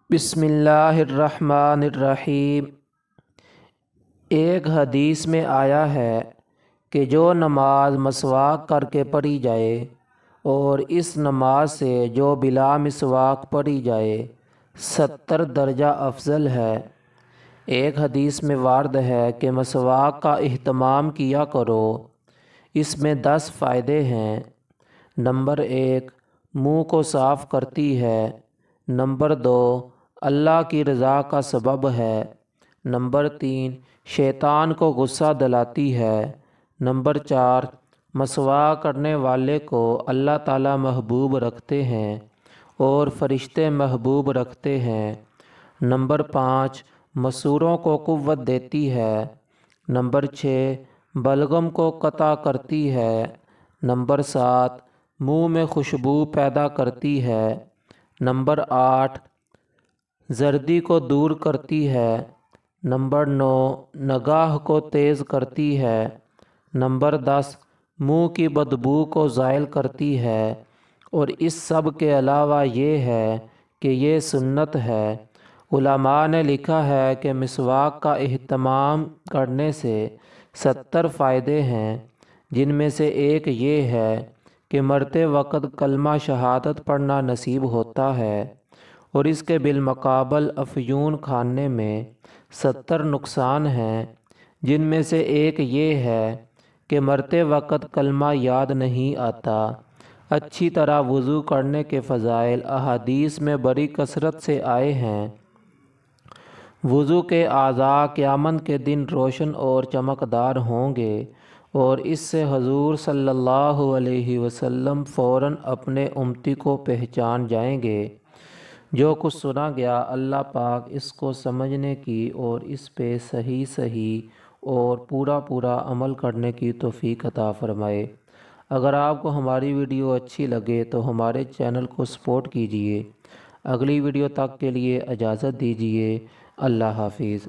بسم اللہ الرحمن الرحیم۔ ایک حدیث میں آیا ہے کہ جو نماز مسواک کر کے پڑھی جائے اور اس نماز سے جو بلا مسواک پڑھی جائے 70 درجہ افضل ہے۔ ایک حدیث میں وارد ہے کہ مسواک کا اہتمام کیا کرو، اس میں 10 فائدے ہیں۔ نمبر 1، منہ کو صاف کرتی ہے۔ نمبر 2، اللہ کی رضا کا سبب ہے۔ نمبر 3، شیطان کو غصہ دلاتی ہے۔ نمبر 4، مسواک کرنے والے کو اللہ تعالی محبوب رکھتے ہیں اور فرشتے محبوب رکھتے ہیں۔ نمبر 5، مسوروں کو قوت دیتی ہے۔ نمبر 6، بلغم کو قطع کرتی ہے۔ نمبر 7، منہ میں خوشبو پیدا کرتی ہے۔ نمبر 8، زردی کو دور کرتی ہے۔ نمبر 9، نگاہ کو تیز کرتی ہے۔ نمبر 10، منہ کی بدبو کو زائل کرتی ہے۔ اور اس سب کے علاوہ یہ ہے کہ یہ سنت ہے۔ علماء نے لکھا ہے کہ مسواک کا اہتمام کرنے سے 70 فائدے ہیں، جن میں سے ایک یہ ہے کہ مرتے وقت کلمہ شہادت پڑھنا نصیب ہوتا ہے، اور اس کے بالمقابل افیون کھانے میں 70 نقصان ہیں، جن میں سے ایک یہ ہے کہ مرتے وقت کلمہ یاد نہیں آتا۔ اچھی طرح وضو کرنے کے فضائل احادیث میں بڑی کثرت سے آئے ہیں۔ وضو کے اعضاء قیامت کے دن روشن اور چمکدار ہوں گے، اور اس سے حضور صلی اللہ علیہ وسلم فوراً اپنے امتی کو پہچان جائیں گے۔ جو کچھ سنا گیا، اللہ پاک اس کو سمجھنے کی اور اس پہ صحیح اور پورا عمل کرنے کی توفیق عطا فرمائے۔ اگر آپ کو ہماری ویڈیو اچھی لگے تو ہمارے چینل کو سپورٹ کیجیے۔ اگلی ویڈیو تک کے لیے اجازت دیجیے۔ اللہ حافظ۔